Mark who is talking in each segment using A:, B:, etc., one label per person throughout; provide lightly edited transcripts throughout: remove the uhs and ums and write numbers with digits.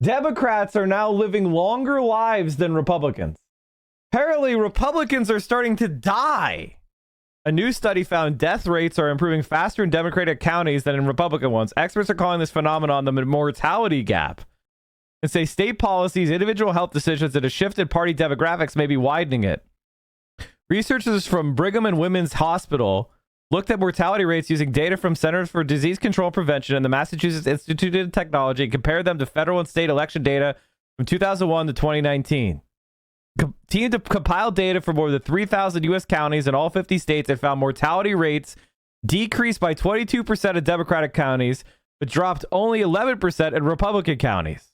A: Democrats are now living longer lives than Republicans. Apparently, Republicans are starting to die. A new study found death rates are improving faster in Democratic counties than in Republican ones. Experts are calling this phenomenon the mortality gap and say state policies, individual health decisions, and a shift in party demographics may be widening it. Researchers from Brigham and Women's Hospital looked at mortality rates using data from Centers for Disease Control and Prevention and the Massachusetts Institute of Technology and compared them to federal and state election data from 2001 to 2019. Teamed to compile data for more than 3,000 U.S. counties in all 50 states and found mortality rates decreased by 22% in Democratic counties, but dropped only 11% in Republican counties.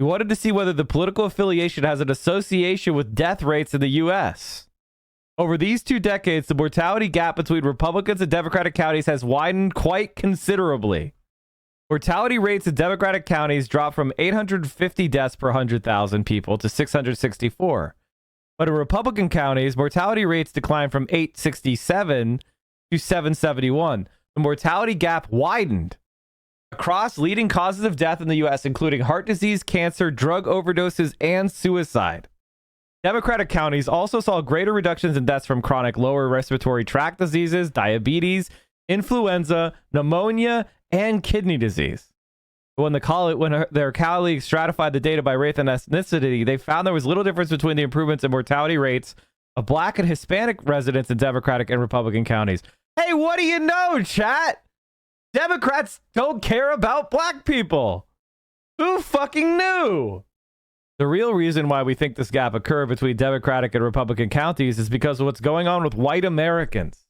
A: We wanted to see whether the political affiliation has an association with death rates in the U.S. Over these 2 decades, the mortality gap between Republicans and Democratic counties has widened quite considerably. Mortality rates in Democratic counties dropped from 850 deaths per 100,000 people to 664. But in Republican counties, mortality rates declined from 867 to 771. The mortality gap widened across leading causes of death in the U.S., including heart disease, cancer, drug overdoses, and suicide. Democratic counties also saw greater reductions in deaths from chronic lower respiratory tract diseases, diabetes, influenza, pneumonia, and kidney disease. When their colleagues stratified the data by race and ethnicity, they found there was little difference between the improvements in mortality rates of Black and Hispanic residents in Democratic and Republican counties. Hey, what do you know, chat? Democrats don't care about Black people. Who fucking knew? The real reason why we think this gap occurred between Democratic and Republican counties is because of what's going on with white Americans.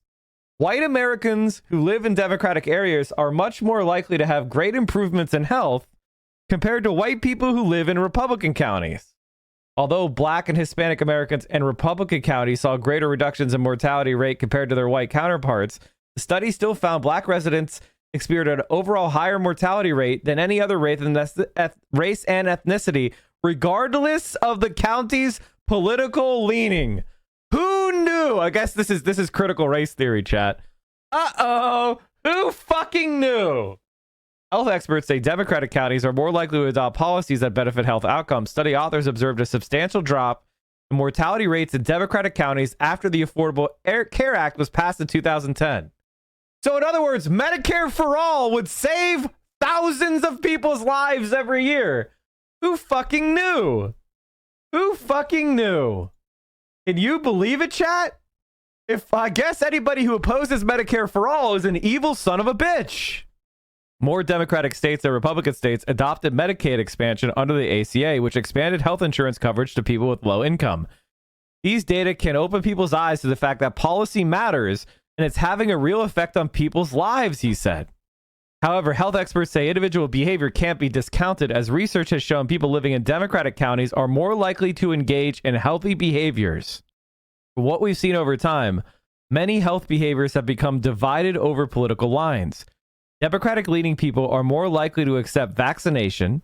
A: White Americans who live in Democratic areas are much more likely to have great improvements in health compared to white people who live in Republican counties. Although Black and Hispanic Americans in Republican counties saw greater reductions in mortality rate compared to their white counterparts, the study still found Black residents experienced an overall higher mortality rate than any other race and ethnicity, regardless of the county's political leaning. Who knew? I guess this is critical race theory, chat. Uh-oh. Who fucking knew? Health experts say Democratic counties are more likely to adopt policies that benefit health outcomes. Study authors observed a substantial drop in mortality rates in Democratic counties after the Affordable Care Act was passed in 2010. So in other words, Medicare for all would save thousands of people's lives every year. Who fucking knew? Who fucking knew? Can you believe it, chat? If I guess anybody who opposes Medicare for all is an evil son of a bitch. More Democratic states than Republican states adopted Medicaid expansion under the ACA, which expanded health insurance coverage to people with low income. These data can open people's eyes to the fact that policy matters and it's having a real effect on people's lives, he said. However, health experts say individual behavior can't be discounted, as research has shown people living in Democratic counties are more likely to engage in healthy behaviors. What we've seen over time, many health behaviors have become divided over political lines. Democratic-leaning people are more likely to accept vaccination,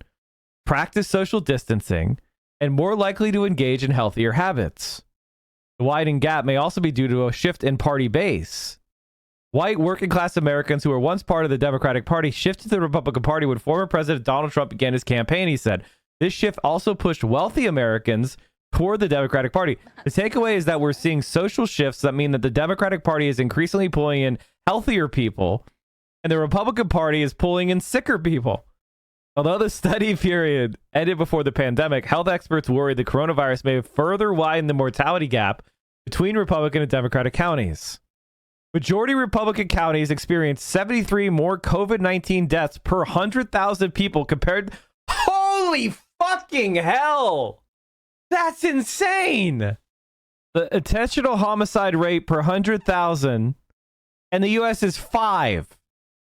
A: practice social distancing, and more likely to engage in healthier habits. The widening gap may also be due to a shift in party base. White working-class Americans who were once part of the Democratic Party shifted to the Republican Party when former President Donald Trump began his campaign, he said. This shift also pushed wealthy Americans toward the Democratic Party. The takeaway is that we're seeing social shifts that mean that the Democratic Party is increasingly pulling in healthier people, and the Republican Party is pulling in sicker people. Although the study period ended before the pandemic, health experts worry the coronavirus may further widen the mortality gap between Republican and Democratic counties. Majority Republican counties experienced 73 more COVID-19 deaths per 100,000 people compared. Holy fucking hell! That's insane! The intentional homicide rate per 100,000 in the U.S. is 5.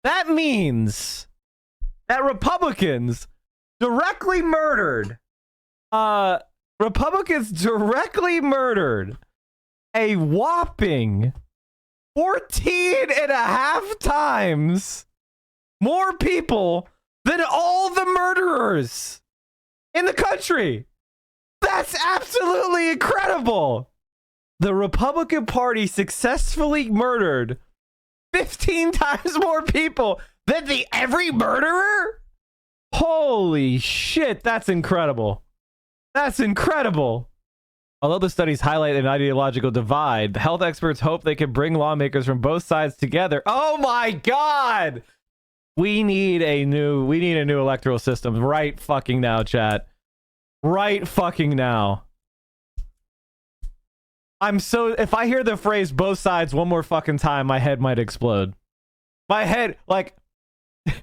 A: That means that Republicans directly murdered a whopping 14.5 times more people than all the murderers in the country. That's absolutely incredible. The Republican Party successfully murdered 15 times more people than every murderer? Holy shit, that's incredible. That's incredible. Although the studies highlight an ideological divide, health experts hope they can bring lawmakers from both sides together. Oh my god! We need a new electoral system right fucking now, chat. Right fucking now. If I hear the phrase both sides one more fucking time, my head might explode. My head, like, you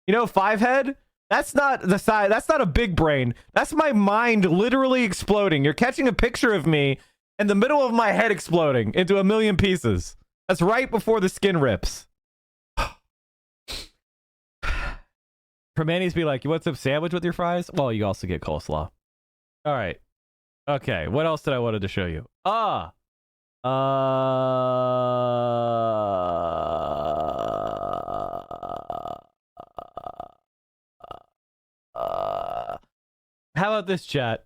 A: know, five head? That's not the side. That's not a big brain. That's my mind literally exploding. You're catching a picture of me in the middle of my head exploding into a million pieces. That's right before the skin rips. Permanis be like, you want some sandwich with your fries? Well, you also get coleslaw. All right. Okay. What else did I wanted to show you? How about this, chat?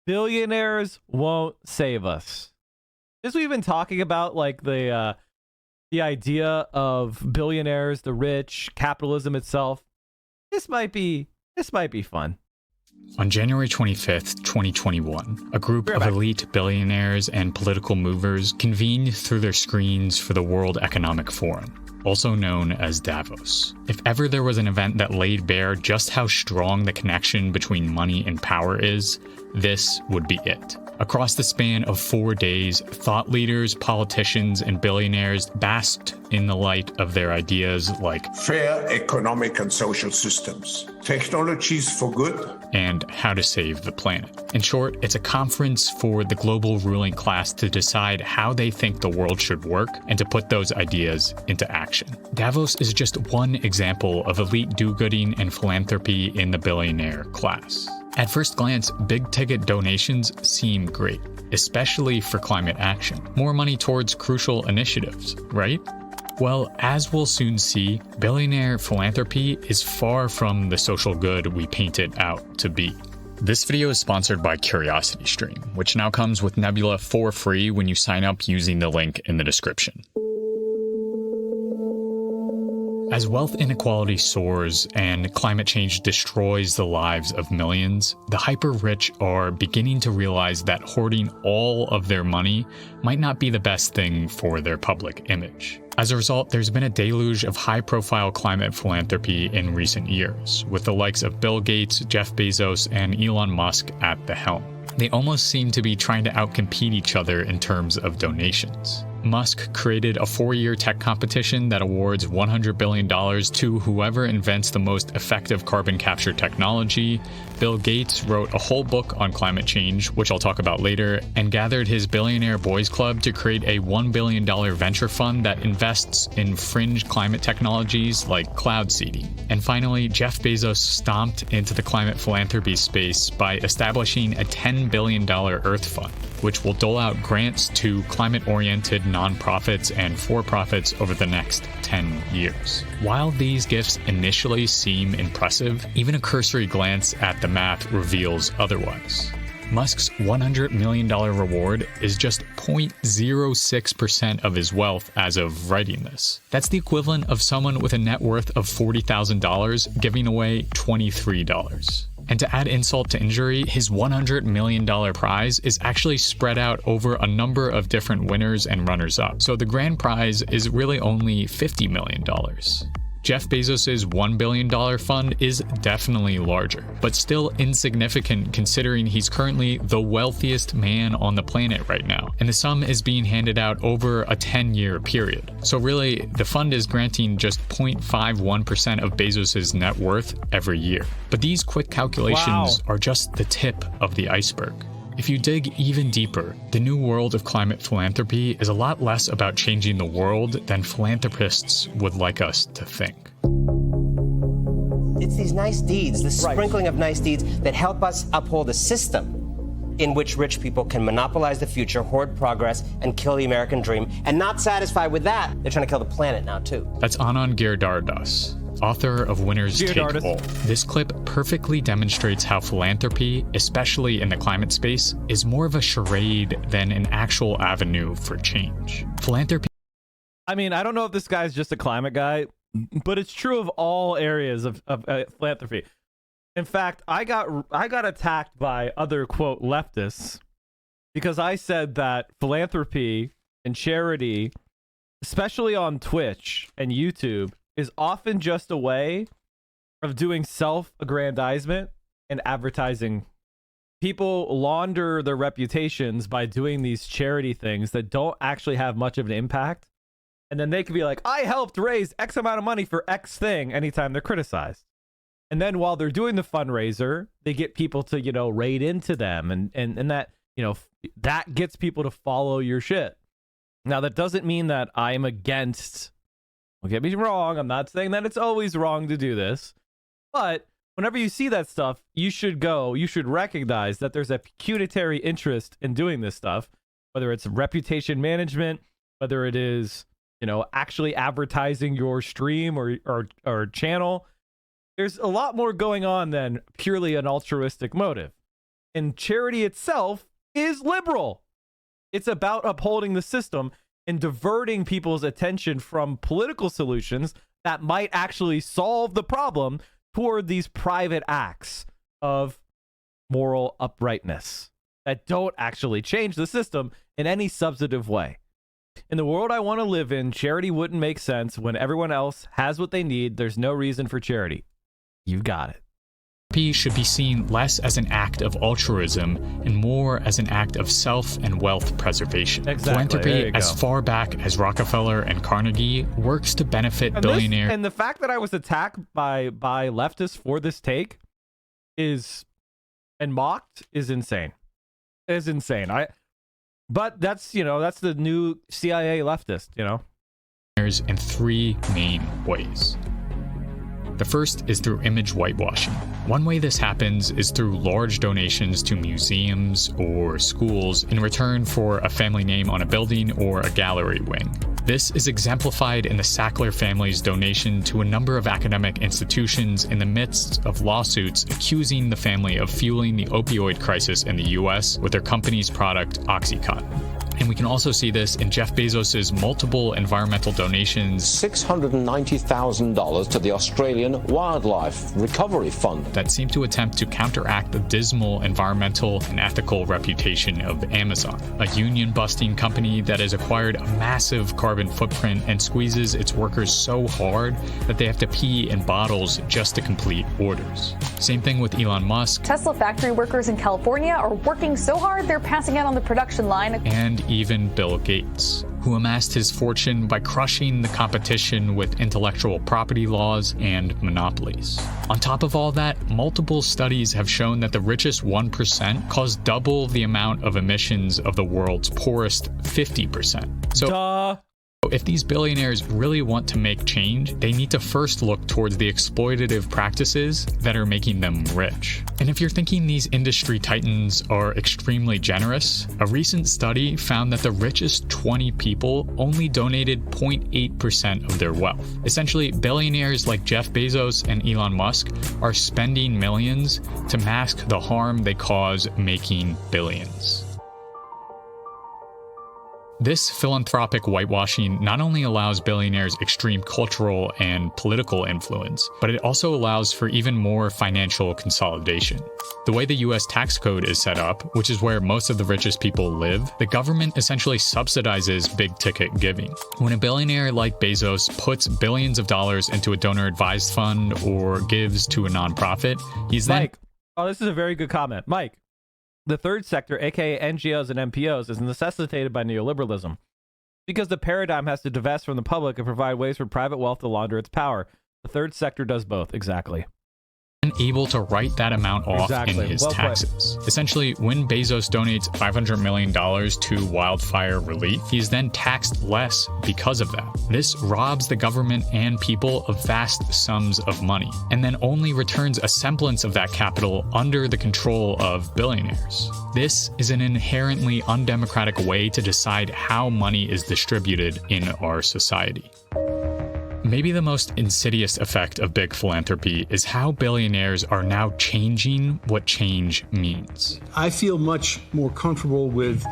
A: Billionaires won't save us. As we've been talking about, like the idea of billionaires, the rich, capitalism itself. This might be fun.
B: On January 25th, 2021, a group of elite billionaires and political movers convened through their screens for the World Economic Forum, also known as Davos. If ever there was an event that laid bare just how strong the connection between money and power is, this would be it. Across the span of 4 days, thought leaders, politicians, and billionaires basked in the light of their ideas like
C: fair economic and social systems, technologies for good,
B: and how to save the planet. In short, it's a conference for the global ruling class to decide how they think the world should work and to put those ideas into action. Davos is just one example of elite do-gooding and philanthropy in the billionaire class. At first glance, big-ticket donations seem great, especially for climate action. More money towards crucial initiatives, right? Well, as we'll soon see, billionaire philanthropy is far from the social good we paint it out to be. This video is sponsored by CuriosityStream, which now comes with Nebula for free when you sign up using the link in the description. As wealth inequality soars and climate change destroys the lives of millions, the hyper-rich are beginning to realize that hoarding all of their money might not be the best thing for their public image. As a result, there's been a deluge of high-profile climate philanthropy in recent years, with the likes of Bill Gates, Jeff Bezos, and Elon Musk at the helm. They almost seem to be trying to outcompete each other in terms of donations. Musk created a 4-year tech competition that awards $100 billion to whoever invents the most effective carbon capture technology. Bill Gates wrote a whole book on climate change, which I'll talk about later, and gathered his Billionaire Boys Club to create a $1 billion venture fund that invests in fringe climate technologies like cloud seeding. And finally, Jeff Bezos stomped into the climate philanthropy space by establishing a $10 billion Earth Fund, which will dole out grants to climate-oriented nonprofits and for-profits over the next 10 years. While these gifts initially seem impressive, even a cursory glance at the math reveals otherwise. Musk's $100 million reward is just 0.06% of his wealth as of writing this. That's the equivalent of someone with a net worth of $40,000 giving away $23. And to add insult to injury, his $100 million prize is actually spread out over a number of different winners and runners-up. So the grand prize is really only $50 million. Jeff Bezos' $1 billion fund is definitely larger, but still insignificant considering he's currently the wealthiest man on the planet right now, and the sum is being handed out over a 10-year period. So really, the fund is granting just 0.51% of Bezos' net worth every year. But these quick calculations are just the tip of the iceberg. If you dig even deeper, the new world of climate philanthropy is a lot less about changing the world than philanthropists would like us to think.
D: It's these nice deeds, the sprinkling of nice deeds that help us uphold a system in which rich people can monopolize the future, hoard progress, and kill the American dream. And not satisfied with that, they're trying to kill the planet now, too.
B: That's Anand Giridharadas, author of Winners Take All. This clip perfectly demonstrates how philanthropy, especially in the climate space, is more of a charade than an actual avenue for change. Philanthropy.
A: I mean, I don't know if this guy's just a climate guy, but it's true of all areas of philanthropy. In fact, I got attacked by other, quote, leftists because I said that philanthropy and charity, especially on Twitch and YouTube, is often just a way of doing self-aggrandizement and advertising. People launder their reputations by doing these charity things that don't actually have much of an impact. And then they could be like, I helped raise X amount of money for X thing anytime they're criticized. And then while they're doing the fundraiser, they get people to, you know, raid into them. And that, you know, that gets people to follow your shit. Now, that doesn't mean that I'm against, don't get me wrong, I'm not saying that it's always wrong to do this. But whenever you see that stuff, you should recognize that there's a pecuniary interest in doing this stuff, whether it's reputation management, whether it is, you know, actually advertising your stream or channel. There's a lot more going on than purely an altruistic motive. And charity itself is liberal. It's about upholding the system and diverting people's attention from political solutions that might actually solve the problem toward these private acts of moral uprightness that don't actually change the system in any substantive way. In the world I want to live in, charity wouldn't make sense when everyone else has what they need. There's no reason for charity. You've got it.
B: Philanthropy should be seen less as an act of altruism and more as an act of self and wealth preservation.
A: Exactly.
B: Philanthropy, as far back as Rockefeller and Carnegie, works to benefit billionaires.
A: And the fact that I was attacked by leftists for this take and mocked is insane. It is insane. But that's, you know, that's the new CIA leftist, you know.
B: In three main ways. The first is through image whitewashing. One way this happens is through large donations to museums or schools in return for a family name on a building or a gallery wing. This is exemplified in the Sackler family's donation to a number of academic institutions in the midst of lawsuits accusing the family of fueling the opioid crisis in the US with their company's product OxyContin. And we can also see this in Jeff Bezos's multiple environmental donations.
E: $690,000 to the Australian Wildlife Recovery Fund.
B: That seem to attempt to counteract the dismal environmental and ethical reputation of Amazon, a union-busting company that has acquired a massive carbon footprint and squeezes its workers so hard that they have to pee in bottles just to complete orders. Same thing with Elon Musk.
F: Tesla factory workers in California are working so hard they're passing out on the production line.
B: And even Bill Gates, who amassed his fortune by crushing the competition with intellectual property laws and monopolies. On top of all that, multiple studies have shown that the richest 1% cause double the amount of emissions of the world's poorest 50%. So, if these billionaires really want to make change, they need to first look towards the exploitative practices that are making them rich. And if you're thinking these industry titans are extremely generous, a recent study found that the richest 20 people only donated 0.8% of their wealth. Essentially, billionaires like Jeff Bezos and Elon Musk are spending millions to mask the harm they cause making billions. This philanthropic whitewashing not only allows billionaires extreme cultural and political influence, but it also allows for even more financial consolidation. The way the US tax code is set up, which is where most of the richest people live, the government essentially subsidizes big-ticket giving. When a billionaire like Bezos puts billions of dollars into a donor-advised fund or gives to a nonprofit, he's then...
A: Mike, this is a very good comment. Mike. The third sector, aka NGOs and MPOs, is necessitated by neoliberalism because the paradigm has to divest from the public and provide ways for private wealth to launder its power. The third sector does both, exactly.
B: Able to write that amount off in his taxes. Essentially, when Bezos donates $500 million to wildfire relief, he's then taxed less because of that. This robs the government and people of vast sums of money, and then only returns a semblance of that capital under the control of billionaires. This is an inherently undemocratic way to decide how money is distributed in our society. Maybe the most insidious effect of big philanthropy is how billionaires are now changing what change means.
G: I feel much more comfortable with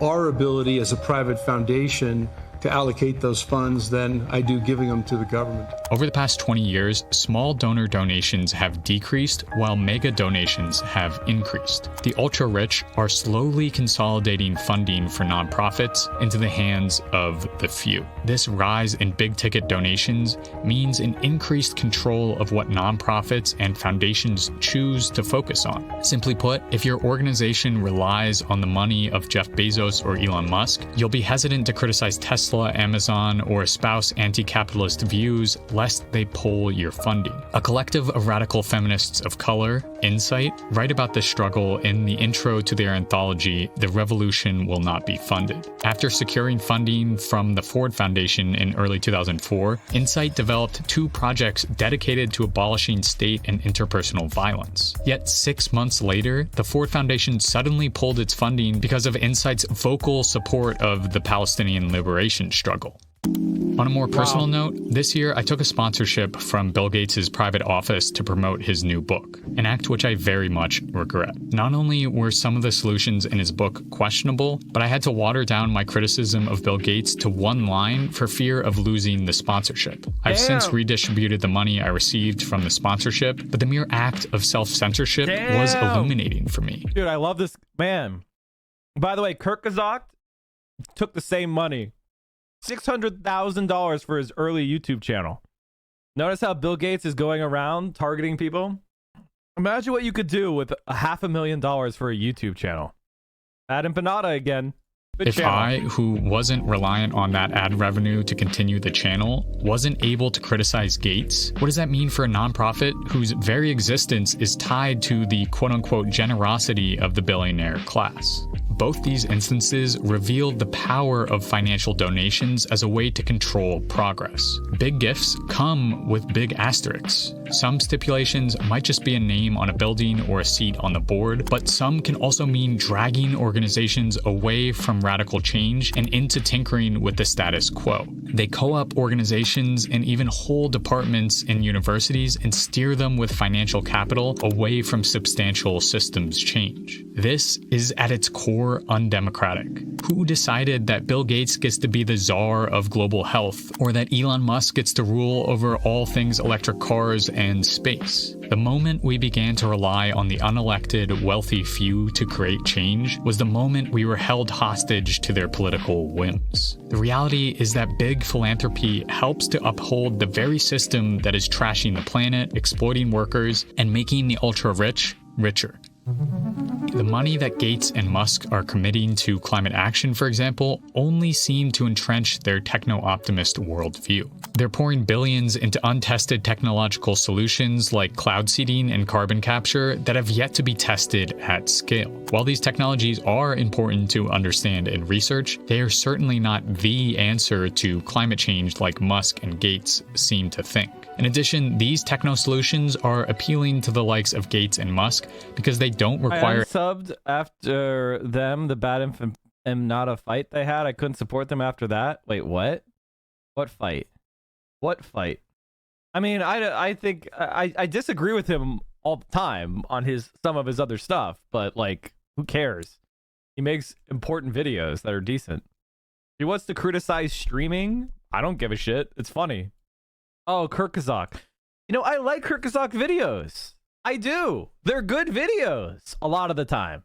G: our ability as a private foundation to allocate those funds than I do giving them to the government.
B: Over the past 20 years, small donor donations have decreased while mega donations have increased. The ultra-rich are slowly consolidating funding for nonprofits into the hands of the few. This rise in big-ticket donations means an increased control of what nonprofits and foundations choose to focus on. Simply put, if your organization relies on the money of Jeff Bezos or Elon Musk, you'll be hesitant to criticize Tesla, Amazon, or espouse anti-capitalist views lest they pull your funding. A collective of radical feminists of color, Insight, write about this struggle in the intro to their anthology, The Revolution Will Not Be Funded. After securing funding from the Ford Foundation in early 2004, Insight developed 2 projects dedicated to abolishing state and interpersonal violence. Yet 6 months later, the Ford Foundation suddenly pulled its funding because of Insight's vocal support of the Palestinian liberation struggle. On a more personal note, this year I took a sponsorship from Bill Gates' private office to promote his new book, an act which I very much regret. Not only were some of the solutions in his book questionable, but I had to water down my criticism of Bill Gates to 1 line for fear of losing the sponsorship. I've since redistributed the money I received from the sponsorship, but the mere act of self-censorship was illuminating for me.
A: Dude, I love this man. By the way, Kyrgyzstan took the same money. $600,000 for his early YouTube channel. Notice how Bill Gates is going around targeting people? Imagine what you could do with $500,000 for a YouTube channel. Ad Empanada again.
B: If I, who wasn't reliant on that ad revenue to continue the channel, wasn't able to criticize Gates, what does that mean for a nonprofit whose very existence is tied to the quote-unquote generosity of the billionaire class? Both these instances revealed the power of financial donations as a way to control progress. Big gifts come with big asterisks. Some stipulations might just be a name on a building or a seat on the board, but some can also mean dragging organizations away from radical change and into tinkering with the status quo. They co-op organizations and even whole departments in universities and steer them with financial capital away from substantial systems change. This is at its core undemocratic. Who decided that Bill Gates gets to be the czar of global health, or that Elon Musk gets to rule over all things electric cars and space? The moment we began to rely on the unelected, wealthy few to create change was the moment we were held hostage to their political whims. The reality is that big philanthropy helps to uphold the very system that is trashing the planet, exploiting workers, and making the ultra-rich richer. The money that Gates and Musk are committing to climate action, for example, only seem to entrench their techno-optimist worldview. They're pouring billions into untested technological solutions like cloud seeding and carbon capture that have yet to be tested at scale. While these technologies are important to understand and research, they are certainly not the answer to climate change like Musk and Gates seem to think. In addition, these techno solutions are appealing to the likes of Gates and Musk because they don't require—
A: I unsubbed after them, the bad Empanada fight they had. I couldn't support them after that. Wait, what? What fight? What fight? I mean, I think I disagree with him all the time on some of his other stuff, but like, who cares? He makes important videos that are decent. He wants to criticize streaming. I don't give a shit. It's funny. Oh, Kyrgyzstan. You know, I like Kyrgyzstan videos. I do. They're good videos a lot of the time.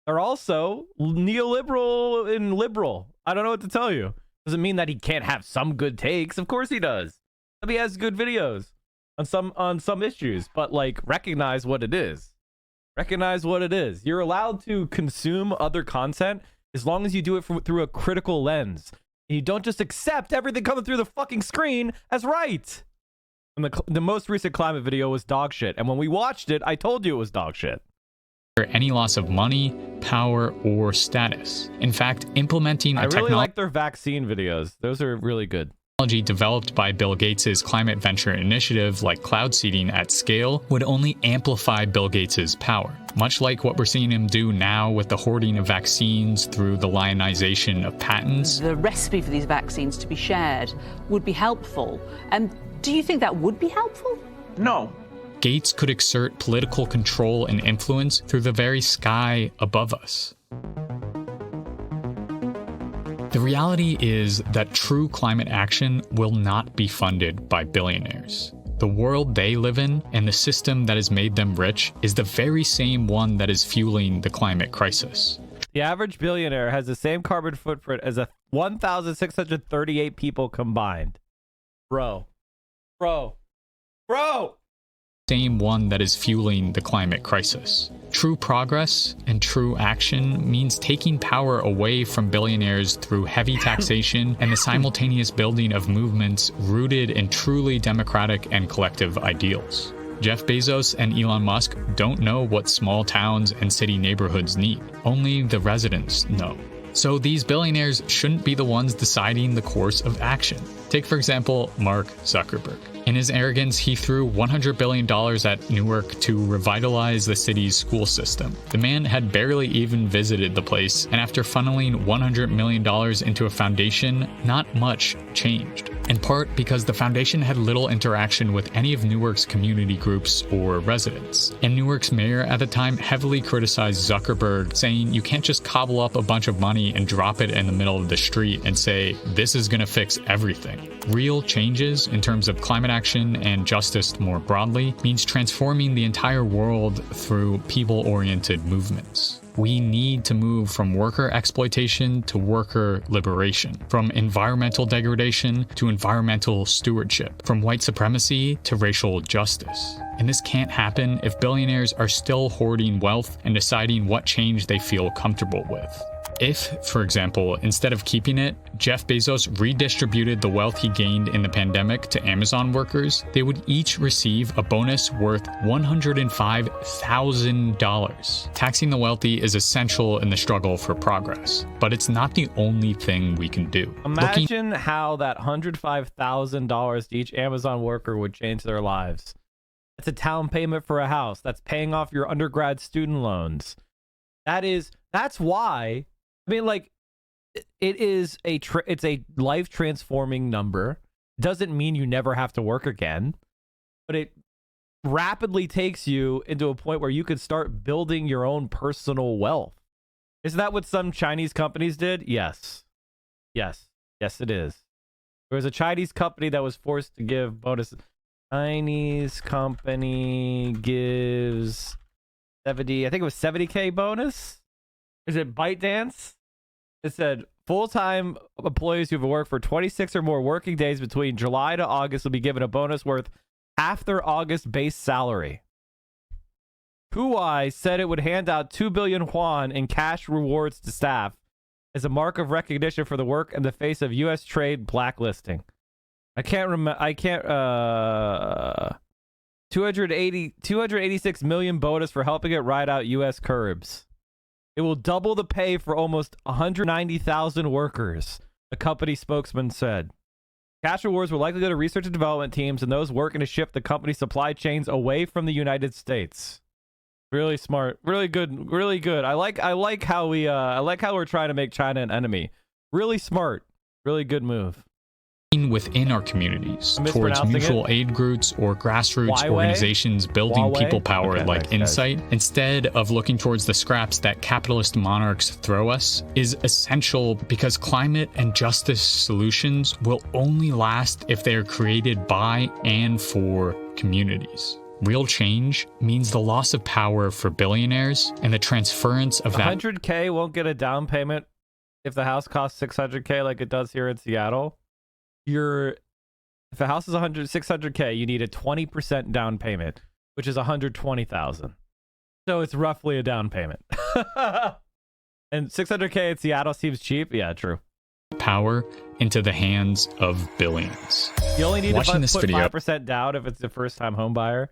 A: They're also neoliberal and liberal. I don't know what to tell you. Doesn't mean that he can't have some good takes. Of course he does. He has good videos on some issues, but like, recognize what it is. Recognize what it is. You're allowed to consume other content as long as you do it through a critical lens. And you don't just accept everything coming through the fucking screen as right. And the most recent climate video was dog shit. And when we watched it, I told you it was dog shit.
B: Any loss of money, power, or status. In fact, implementing a
A: I really like their vaccine videos. Those are really good.
B: Technology developed by Bill Gates' climate venture initiative like cloud seeding at scale would only amplify Bill Gates' power. Much like what we're seeing him do now with the hoarding of vaccines through the lionization of patents.
H: The recipe for these vaccines to be shared would be helpful. Do you think that would be helpful?
C: No.
B: Gates could exert political control and influence through the very sky above us. The reality is that true climate action will not be funded by billionaires. The world they live in and the system that has made them rich is the very same one that is fueling the climate crisis.
A: The average billionaire has the same carbon footprint as 1,638 people combined. Bro.
B: Same one that is fueling the climate crisis. True progress and true action means taking power away from billionaires through heavy taxation and the simultaneous building of movements rooted in truly democratic and collective ideals. Jeff Bezos and Elon Musk don't know what small towns and city neighborhoods need. Only the residents know. So these billionaires shouldn't be the ones deciding the course of action. Take, for example, Mark Zuckerberg. In his arrogance, he threw $100 billion at Newark to revitalize the city's school system. The man had barely even visited the place, and after funneling $100 million into a foundation, not much changed. In part because the foundation had little interaction with any of Newark's community groups or residents. And Newark's mayor at the time heavily criticized Zuckerberg, saying you can't just cobble up a bunch of money and drop it in the middle of the street and say, this is gonna fix everything. Real changes in terms of climate action and justice more broadly means transforming the entire world through people-oriented movements. We need to move from worker exploitation to worker liberation, from environmental degradation to environmental stewardship, from white supremacy to racial justice. And this can't happen if billionaires are still hoarding wealth and deciding what change they feel comfortable with. If, for example, instead of keeping it, Jeff Bezos redistributed the wealth he gained in the pandemic to Amazon workers, they would each receive a bonus worth $105,000. Taxing the wealthy is essential in the struggle for progress, but it's not the only thing we can do.
A: Imagine how that $105,000 to each Amazon worker would change their lives. That's a down payment for a house. That's paying off your undergrad student loans. That's why. I mean, like, it's a life transforming number. Doesn't mean you never have to work again, but it rapidly takes you into a point where you could start building your own personal wealth. Isn't that what some Chinese companies did? Yes, it is. There was a Chinese company that was forced to give bonuses. Chinese company gives 70, I think it was 70K bonus. Is it ByteDance? It said full-time employees who have worked for 26 or more working days between July to August will be given a bonus worth half their August base salary. Huawei said it would hand out 2 billion yuan in cash rewards to staff as a mark of recognition for the work in the face of U.S. trade blacklisting. 286 million bonus for helping it ride out U.S. curbs. It will double the pay for almost 190,000 workers, a company spokesman said. Cash rewards will likely go to research and development teams and those working to shift the company's supply chains away from the United States. Really smart, really good, really good. I like how we're trying to make China an enemy. Really smart, really good move.
B: Within our communities towards mutual aid groups or grassroots organizations building people power like Insight, instead of looking towards the scraps that capitalist monarchs throw us, is essential because climate and justice solutions will only last if they are created by and for communities. Real change means the loss of power for billionaires and the transference of that.
A: 100K won't get a down payment if the house costs 600K like it does here in Seattle. If the house is 600K, you need a 20% down payment, which is 120,000. So it's roughly a down payment. And 600K in Seattle seems cheap. Yeah, true.
B: Power into the hands of billions.
A: You only need to put 5% down if it's the first-time home buyer.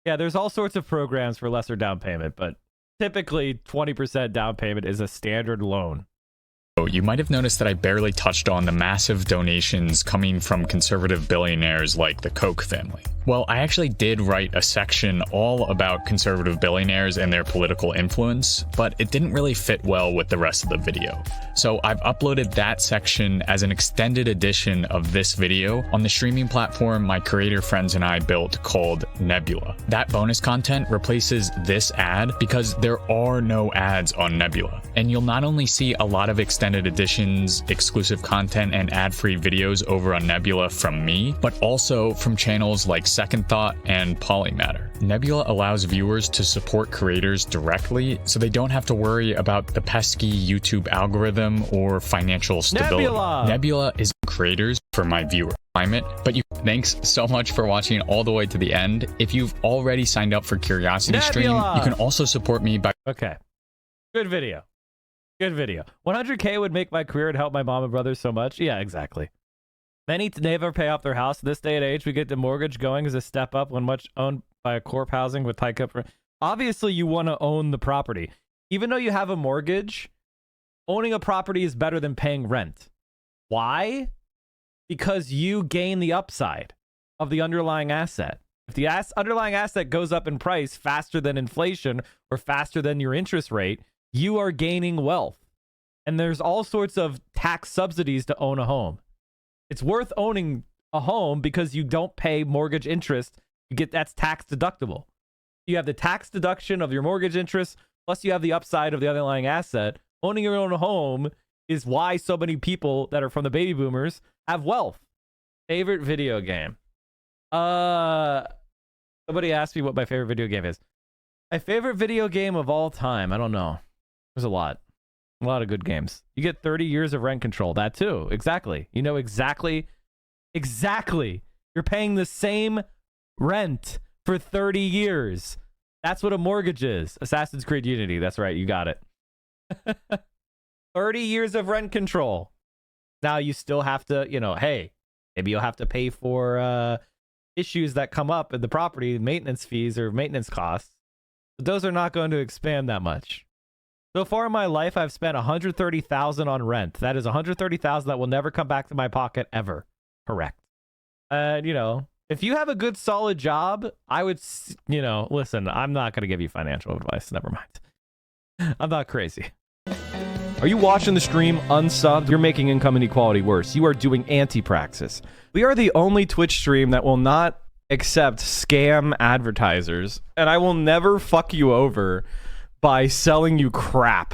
A: Yeah, there's all sorts of programs for lesser down payment, but typically 20% down payment is a standard loan.
B: You might have noticed that I barely touched on the massive donations coming from conservative billionaires like the Koch family. Well, I actually did write a section all about conservative billionaires and their political influence, but it didn't really fit well with the rest of the video. So I've uploaded that section as an extended edition of this video on the streaming platform my creator friends and I built called Nebula. That bonus content replaces this ad because there are no ads on Nebula, and you'll not only see a lot of extended extended editions, exclusive content, and ad-free videos over on Nebula from me, but also from channels like Second Thought and Polymatter. Nebula allows viewers to support creators directly, so they don't have to worry about the pesky YouTube algorithm or financial stability. Nebula is creators for my viewer climate, but thanks so much for watching all the way to the end. If you've already signed up for Curiosity Stream, you can also support me by...
A: Okay. Good video. Good video. 100K would make my career and help my mom and brother so much. Yeah, exactly. Many never pay off their house. This day and age, we get the mortgage going as a step up when much owned by a corp housing with high up. Obviously, you want to own the property. Even though you have a mortgage, owning a property is better than paying rent. Why? Because you gain the upside of the underlying asset. If the underlying asset goes up in price faster than inflation or faster than your interest rate, you are gaining wealth. And there's all sorts of tax subsidies to own a home. It's worth owning a home because you don't pay mortgage interest. That's tax deductible. You have the tax deduction of your mortgage interest, plus you have the upside of the underlying asset. Owning your own home is why so many people that are from the baby boomers have wealth. Favorite video game? Somebody asked me what my favorite video game is. My favorite video game of all time, I don't know. There's a lot of good games. You get 30 years of rent control. That too. Exactly. You know exactly. You're paying the same rent for 30 years. That's what a mortgage is. Assassin's Creed Unity. That's right. You got it. 30 years of rent control. Now you still have to, hey, maybe you'll have to pay for issues that come up in the property, maintenance fees or maintenance costs. But those are not going to expand that much. So far in my life, I've spent $130,000 on rent. That is $130,000 that will never come back to my pocket ever. Correct. And, if you have a good, solid job, I would, listen, I'm not going to give you financial advice. Never mind. I'm not crazy. Are you watching the stream unsubbed? You're making income inequality worse. You are doing anti-praxis. We are the only Twitch stream that will not accept scam advertisers, and I will never fuck you over by selling you crap